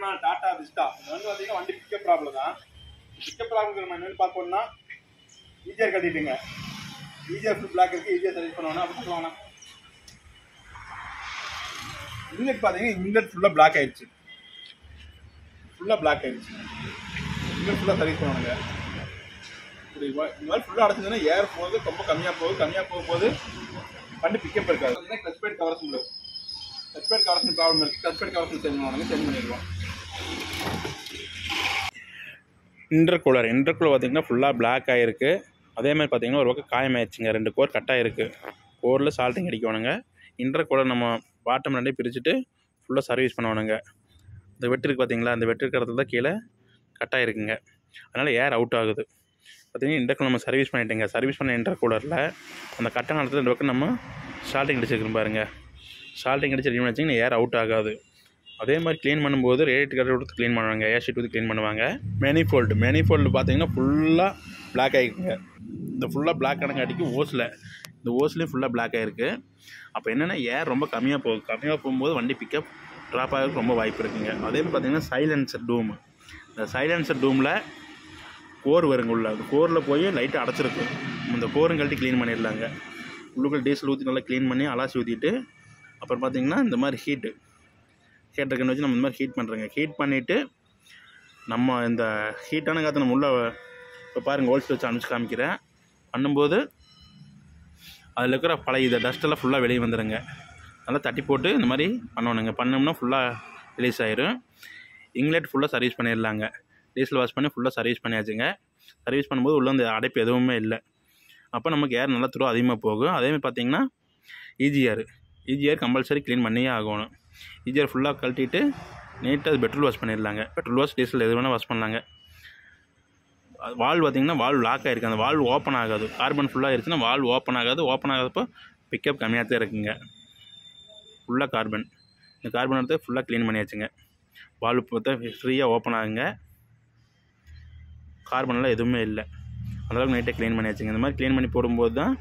பேருமா டாடா விஸ்டா. இது வந்து பார்த்தீங்கன்னா வண்டி பிக்கப் ப்ராப்ளம் தான். பிக்கப் ப்ராப்ளம் நம்ம என்னென்னு பார்க்கணும்னா ஈஜிஆர் கட்டிட்டுங்க. ஈஜிஆர் ஃபுல் பிளாக் இருக்குது. ஈஜிஆர் சர்வீஸ் பண்ணுவாங்க. அப்படி சொல்லுவாங்க. இன்லெட் பார்த்தீங்கன்னா இன்லெட் ஃபுல்லாக பிளாக் ஆயிடுச்சு. இன்லெட் ஃபுல்லாக சர்வீஸ் பண்ணுவாங்க. இப்படி இந்த மாதிரி ஃபுல்லாக அடைச்சதுன்னா ஏர் போகுது ரொம்ப கம்மியாக போகும்போது வண்டி பிக்கப் இருக்காது. பார்த்தீங்கன்னா கிளச் பேட் கவர்ஸ் இல்லை. கிளச் பேட் கவர்ஸ் ப்ராப்ளம் இருக்குது. கிளச் பேட் கவர்ஸ் சேஞ்ச் பண்ணிடுவோம். இன்டர்கூலர் பார்த்தீங்கன்னா ஃபுல்லாக பிளாக் ஆகிருக்கு. அதே மாதிரி பார்த்தீங்கன்னா ஒரு பக்கம் காயமாயிடுச்சுங்க. 2 கோர் கட் ஆகிருக்கு. கோரில் சால்ட்டிங் அடிக்கணுங்க. இன்டர்கூலர் நம்ம பாட்டம் ரெண்டையும் பிரிச்சுட்டு ஃபுல்லாக சர்வீஸ் பண்ணணுங்க. இந்த வெட்டு இருக்குது பார்த்தீங்களா, அந்த வெட்டு இருக்கிறது தான் கீழே கட் ஆகிருக்குங்க. அதனால் ஏர் அவுட் ஆகுது. பார்த்தீங்கன்னா இன்டர்கூலர் நம்ம சர்வீஸ் பண்ணிட்டேங்க. சர்வீஸ் பண்ண இன்டர்கூலரில் அந்த கட்ட நேரத்தில் 2 பக்கம் நம்ம சால்ட்டிங் அடிச்சிருக்கோம் பாருங்கள். சால்ட்டிங் அடிச்சு ரெடி வச்சிங்கன்னா ஏர் அவுட் ஆகாது. அதே மாதிரி க்ளீன் பண்ணும்போது ரேடியேட்டர் கட்டர் கொடுத்து க்ளீன் பண்ணுவாங்க. ஏர் ஷீட் ஊற்றி க்ளீன் பண்ணுவாங்க. மேனிஃபோல்டு பார்த்தீங்கன்னா ஃபுல்லாக பிளாக் ஆகிருக்குங்க. இந்த ஃபுல்லாக பிளாக் கணக்காட்டிக்கு இந்த ஓஸ்லேயும் ஃபுல்லாக பிளாக் ஆகிருக்கு. அப்போ என்னென்னா ஏர் ரொம்ப கம்மியாக போகும்போது வண்டி பிக்கப் ட்ராப் ஆகிறதுக்கு ரொம்ப வாய்ப்பு இருக்குங்க. அதே மாதிரி பார்த்தீங்கன்னா இந்த சைலன்சர் டூமில் கோர் வருங்க. உள்ள அந்த கோரில் போய் லைட்டாக அடைச்சிருக்கு. இந்த கோரும் கழட்டி க்ளீன் பண்ணிடலாங்க. உள்ளுக்குள்ள டீசல் ஊற்றி நல்லா க்ளீன் பண்ணி அலாசி ஊற்றிட்டு அப்புறம் பார்த்தீங்கன்னா இந்த மாதிரி ஹீட்டருக்குன்னு வச்சு நம்ம இந்த மாதிரி ஹீட் பண்ணுறோங்க. ஹீட் பண்ணிவிட்டு நம்ம இந்த ஹீட்டான காற்று நம்ம உள்ள இப்போ பாருங்கள் ஹோல்ஸ் வச்சு அனுப்பிச்சு காமிக்கிறேன். பண்ணும்போது அதில் இருக்கிற பழைய டஸ்ட்டெல்லாம் ஃபுல்லாக வெளியே வந்துடுங்க. நல்லா தட்டி போட்டு இந்த மாதிரி பண்ணணுங்க. பண்ணோம்னா ஃபுல்லாக ரிலீஸ் ஆயிரும். இன்லெட் ஃபுல்லாக சர்வீஸ் பண்ணிடலாங்க. டீசல் வாஷ் பண்ணி ஃபுல்லாக சர்வீஸ் பண்ணியாச்சுங்க. சர்வீஸ் பண்ணும்போது உள்ள அந்த அடைப்பு எதுவுமே இல்லை. அப்போ நமக்கு ஏர் நல்லா த்ரோ அதிகமாக போகும். அதேமாதிரி பார்த்தீங்கன்னா ஈஜிஆர் கம்பல்சரி க்ளீன் பண்ணியே ஆகணும். ஈஜிஆர் ஃபுல்லாக கழட்டிட்டு நீட்டாக பெட்ரோல் வாஷ் பண்ணிடலாங்க. பெட்ரோல் வாஷ் டீசல் எது வேணால் வாஷ் பண்ணலாங்க. வால்வு பார்த்தீங்கன்னா வால்வு லாக் ஆகிருக்கு. அந்த வால்வு ஓப்பன் ஆகாது. கார்பன் ஃபுல்லாக ஆயிடுச்சுன்னா வால்வு ஓப்பன் ஆகாதப்போ பிக்கப் கம்மியாக தான் இருக்குங்க. ஃபுல்லாக கார்பன். இந்த கார்பன் எடுத்து ஃபுல்லாக க்ளீன் பண்ணியாச்சுங்க. வால்வு பார்த்தா ஃப்ரீயாக ஓப்பன் ஆகுங்க. கார்பன்லாம் எதுவுமே இல்லை. அந்தளவுக்கு நீட்டாக க்ளீன் பண்ணியாச்சுங்க. இந்த மாதிரி க்ளீன் பண்ணி போடும்போது தான்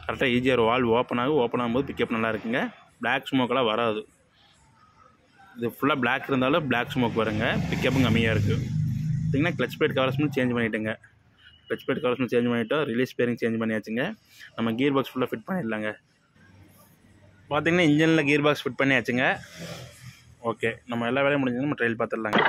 கரெக்டாக ஈஜிஆர் வால்வு ஓப்பன் ஆகும்போது பிக்கப் நல்லா இருக்குங்க. பிளாக் ஸ்மோக்கெல்லாம் வராது. இது ஃபுல்லாக பிளாக் இருந்தாலும் பிளாக் ஸ்மோக் வருங்க. பிக்கப்பும் கம்மியாக இருக்குது. பார்த்திங்கன்னா கிளச் பிளேட் கவர்ஸ்மெண்ட் சேஞ்ச் பண்ணிவிட்டுங்க. கிளச் பிளேட் கவர்ஸ்மெண்ட் சேஞ்ச் பண்ணிவிட்டோம். ரிலீஸ் பேரிங் சேஞ்ச் பண்ணியாச்சுங்க. நம்ம கியர் பாக்ஸ் ஃபுல்லாக ஃபிட் பண்ணிடலாங்க. பார்த்திங்கன்னா இன்ஜினில் கியர் பாக்ஸ் ஃபிட் பண்ணியாச்சுங்க. ஓகே, நம்ம எல்லா வேலையும் முடிஞ்சது நம்ம ட்ரையல் பார்த்துடலாங்க.